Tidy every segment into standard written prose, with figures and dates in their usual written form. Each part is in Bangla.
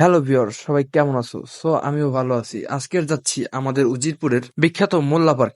হ্যালো ভিউয়ার্স, সবাই কেমন আছো? আমিও ভালো আছি। আজকের যাচ্ছি আমাদের উজিরপুরের বিখ্যাত মোল্লা পার্ক।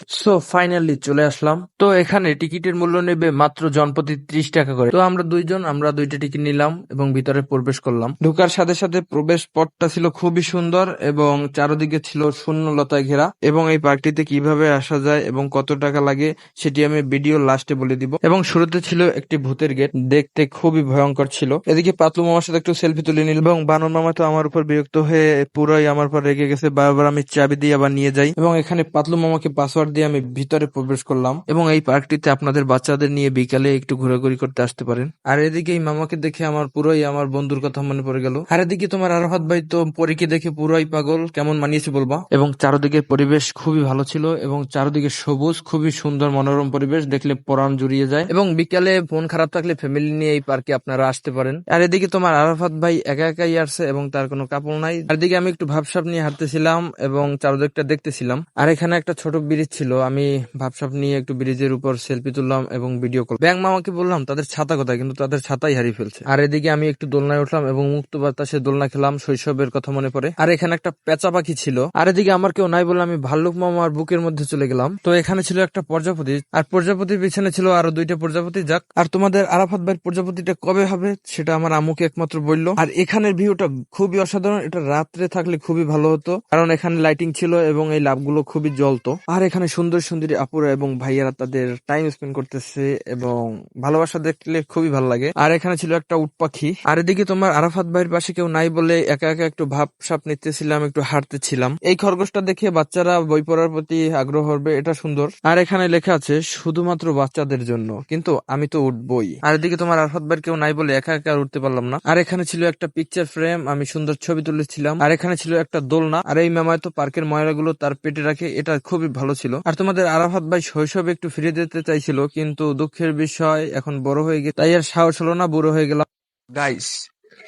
ফাইনালি চলে আসলাম। তো এখানে টিকিটের মূল্য নেবে মাত্র জনপ্রতি 30 টাকা করে। তো আমরা দুইটা টিকিট নিলাম এবং ভিতরে প্রবেশ করলাম। ঢোকার সাথে সাথে প্রবেশ পথটা ছিল খুবই সুন্দর এবং চারদিকে ছিল শূন্যলতায় ঘেরা। এবং এই পার্কটিতে কিভাবে আসা যায় এবং কত টাকা লাগে সেটি আমি ভিডিও লাস্টে বলে দিব। এবং শুরুতে ছিল একটি ভূতের গেট, দেখতে খুবই ভয়ঙ্কর ছিল। এদিকে পাতলু মামার সাথে একটু সেলফি তুলে নিল এবং বানর মামা তো আমার উপর বিরক্ত হয়ে পুরোই আমার উপর রেগে গেছে। বারবার আমি চাবি দিয়ে আবার নিয়ে যাই এবং এখানে পাতলু মামাকে পাসওয়ার্ড দিয়ে আমি ভিতরে প্রবেশ করলাম। এবং এই পার্কটিতে আপনাদের বাচ্চাদের নিয়ে বিকালে একটু ঘোরাঘুরি করতে আসতে পারেন। আর এদিকে এই মামাকে দেখে পুরোই আমার বন্ধুর কথা মনে পড়ে গেল। আর এদিকে তোমার আরাফাত ভাই তো পরীকে দেখে পুরোই পাগল, কেমন মানিয়েছে বলবা। এবং চারদিকের পরিবেশ খুবই ভালো ছিল এবং চারদিকে সবুজ, খুবই সুন্দর মনোরম পরিবেশ, দেখলে পরাণ জুড়িয়ে যায়। এবং বিকালে মন খারাপ থাকলে ফ্যামিলি নিয়ে এই পার্কে আপনারা আসতে পারেন। আর এদিকে তোমার আরাফাত ভাই একা একাই আসছে এবং তার কোনো কাপড় নাই। আর এদিকে আমি একটু ভাবসাব নিয়ে হাঁটতেছিলাম এবং চারদিকটা দেখতেছিলাম। আর এখানে একটা ছোট ব্রিজ ছিল, আমি ভাবসাব নিয়ে একটু ব্রিজের উপর সেলফি তুললাম এবং ভিডিও কল। ব্যাং মামাকে বললাম তাদের ছাতা কোথায়, কিন্তু তাদের ছাতাই হারিয়ে ফেলছে। আর এদিকে আমি একটু দোলনায় উঠলাম এবং মুক্ত বাতাসে দোলনা খেলাম, শৈশবের কথা মনে পড়ে। আর এখানে একটা পেঁচা পাখি ছিল। আর এদিকে আমার কেউ নাই বলে আমি ভাল্লুক মামার বুকের মধ্যে চলে গেলাম। তো এখানে ছিল একটা প্রজাপতি, আর প্রজাপতির পিছনে ছিল আরো দুইটা প্রজাপতি। যাক, আর তোমাদের আরাফাত ভাইয়ের প্রজাপতিটা কবে হবে সেটা আমার আম্মুকে একমাত্র বললো। আর এখানের ভিউটা খুবই অসাধারণ, এটা রাত্রে থাকলে খুবই ভালো হতো, কারণ এখানে লাইটিং ছিল এবং এই লাভগুলো খুবই জ্বলতো। আর এখানে সুন্দর সুন্দরী আপুরা এবং ভাইয়ারা তাদের টাইম স্পেন্ড করতেছে এবং ভালোবাসা দেখলে খুবই ভালো লাগে। আর এখানে ছিল একটা উট পাখি। আর এদিকে তোমার আরাফাত ভাইয়ের পাশে কেউ নাই বলে একা একা একটু ভাবসাব নিতেছিলাম, একটু হাঁটতেছিলাম। এই খরগোশটা দেখে বাচ্চারা বই পড়ার প্রতি আগ্রহ হবে, এটা সুন্দর। আর এখানে লেখা আছে শুধুমাত্র বাচ্চাদের জন্য, কিন্তু আমি তো উঠবই। আর এদিকে তোমার আরাফাত ভাইয়ের কেউ নাই বলে একা একা আর উঠতে পারলাম না। আর এখানে ছিল একটা পিকচার ফ্রেম, আমি সুন্দর ছবি তুলেছিলাম। আর এখানে ছিল একটা দোলনা। আর এই মামায় তো পার্কের ময়লাগুলো তার পেটে রাখে, এটা খুবই ভালো ছিল। আর তোমাদের আরাফাত ভাই শৈশবে একটু ফিরে যেতে চাইছিল, কিন্তু দুঃখের বিষয় এখন বড় হয়ে গেছে, তাই আর সাহস হলো না, বুড়ো হয়ে গেলাম। গাইস,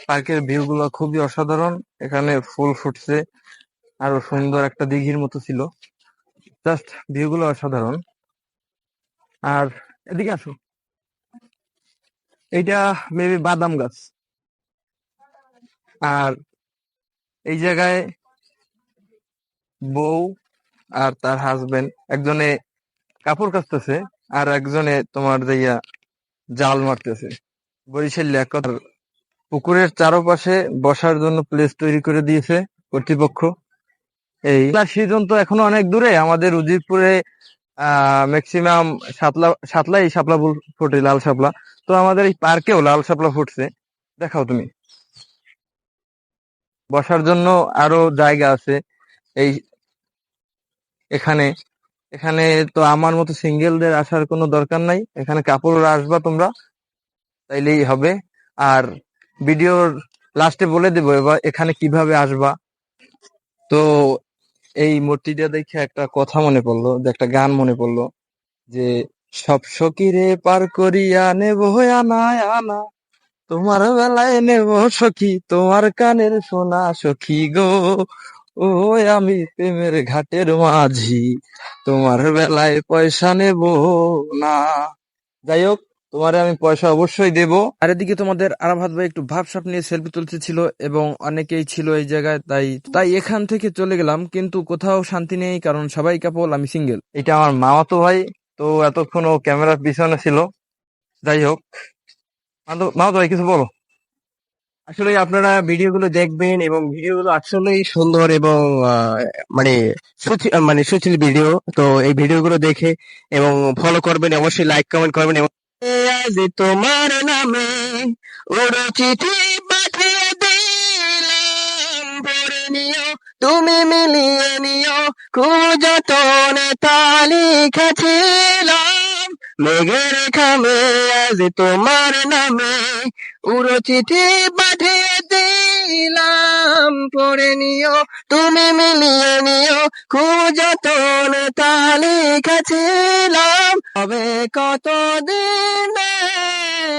পার্কের ভিউ গুলো খুবই অসাধারণ। এখানে ফুল ফুটছে, আরো সুন্দর একটা দিঘির মতো ছিল। জাস্ট ভিউ গুলো অসাধারণ। আর এদিকে আসো, এইটা মেবি বাদাম গাছ। আর এই জায়গায় বউ আর তার হাজবেন্ড, একজনে কাপড় কাচতেছে আর একজনে তোমার দিয়া জাল মারতেছে। বরিশাল লেকর পুকুরের চারপাশে বসার জন্য প্লেস তৈরি করে দিয়েছে কর্তৃপক্ষ। এই সিজন তো এখনো অনেক দূরে, আমাদের উজিরপুরে ম্যাক্সিমাম শাপলা ফুল ফোটে, লাল শাপলা। তো আমাদের এই পার্কেও লাল শাপলা ফুটছে। দেখাও তুমি, বসার জন্য আরো জায়গা আছে। এই এখানে এখানে তো আমার মতো সিঙ্গেলদের আসার কোনো দরকার নাই, এখানে কাপড়রা আসবা তোমরা, তাইলেই হবে। আর ভিডিওর লাস্টে বলে দেবো এবার এখানে কিভাবে আসবা। তো এই মূর্তিটা দেখে একটা কথা মনে পড়লো, যে একটা গান মনে পড়লো, যে সব সখীরে পার করিয়া নেব আনায় আনা, তোমার বেলায় নেব সখী তোমার কানের সোনা সখী গো, ও আমি প্রেমের ঘাটের মাঝি, তোমার বেলায় পয়সা নেব না। যাই হোক, তোমারে আমি পয়সা অবশ্যই দেব। আর এদিকে তোমাদের আরাফাত ভাই একটু ভাবসাব নিয়ে সেলফি তুলতেছিল এবং অনেকেই ছিল এই জায়গায়, তাই তাই এখান থেকে চলে গেলাম, কিন্তু কোথাও শান্তি নেই, কারণ সবাই কাপল, আমি সিঙ্গেল। এটা আমার মামাতো ভাই, তো এতক্ষণ ও ক্যামেরার পিছনে ছিল। যাই হোক, মামাতো ভাই কিছু বলো। আসলে আপনারা ভিডিওগুলো দেখবেন এবং ভিডিওগুলো আসলেই সুন্দর এবং মানে মানে সুশীল ভিডিও। তো এই ভিডিওগুলো দেখে এবং ফলো করবেন, অবশ্যই লাইক কমেন্ট করবেন। এবং আজ তোমার নামে ওর চিঠি পাঠিয়ে দিলাম, পড়ে নিও তুমি মিলিয়ে নিও, খুব যতনে তা লিখেছিলাম, মেঘের খামে আজ তোমার নামে উড়ো চিঠি পাঠিয়ে দিলাম, পড়ে নিও তুমি মিলিয়ে নিও, খুব যতন তা লিখেছিলাম, হবে কতদিন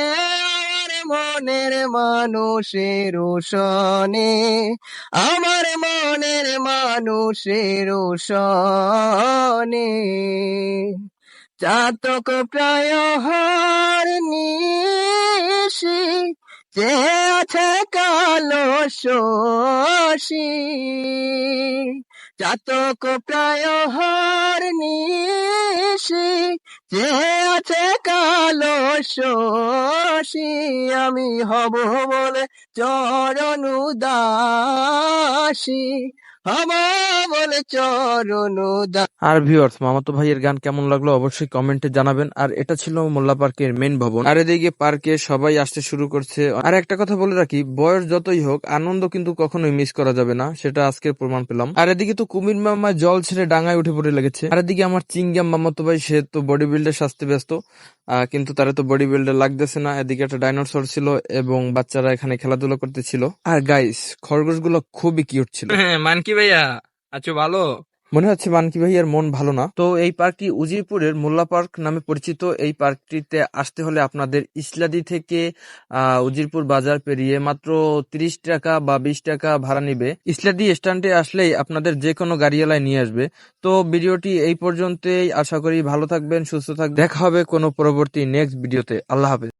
আমার মনের মানুষের সনে, আমার মনের মানুষের সনে, চাতক প্রায় হার নিশি, যে আছে কালো শশী চাতক প্রায় হর নিশি যে আছে কালো শশী আমি হব বলে চরণ উদাসী হব বলে চরণ উদাসী। আর ভিউয়ার্স, মামাতো ভাইয়ের গান কেমন লাগলো অবশ্যই কমেন্টে জানাবেন। আর এটা ছিল মোল্লা পার্কের মেইন ভবন। আর এদিকে পার্কে সবাই আসতে শুরু করছে। আর একটা কথা বলে রাখি, বয়স যতই হোক আনন্দ কিন্তু কখনোই মিস করা যাবে না, সেটা আজকের প্রমাণ পেলাম। আর এদিকে তো কুমির মামা জল ছেড়ে ডাঙায় উঠে পড়ে লেগেছে। আর এদিকে আমার চিংগাম মামাতো ভাই, সে তো বডি বিল্ডার সাজতে ব্যস্ত, কিন্তু তারা তো বডি বিল্ডার লাগতেছে না। এদিকে একটা ডাইনোসর ছিল এবং বাচ্চারা এখানে খেলাধুলা করতেছিল। আর গাইস, খরগোশগুলো খুবই কিউট ছিল। মানকি ভাইয়া আছো ভালো? মনে হচ্ছে মানকি ভাইয়ার মন ভালো না। তো এই পার্কটি উজিরপুরের মোল্লা পার্ক নামে পরিচিত। এই পার্কটিতে আসতে হলে আপনাদের ইসলাদি থেকে উজিরপুর বাজার পেরিয়ে মাত্র 30 টাকা বা 20 টাকা ভাড়া নিবে। ইসলাদি স্ট্যান্ডে আসলেই আপনাদের যে কোনো গাড়িওয়ালায় নিয়ে আসবে। তো ভিডিওটি এই পর্যন্তই, আশা করি ভালো থাকবেন, সুস্থ থাকবেন। দেখা হবে কোনো পরবর্তী নেক্সট ভিডিওতে। আল্লাহ হাফেজ।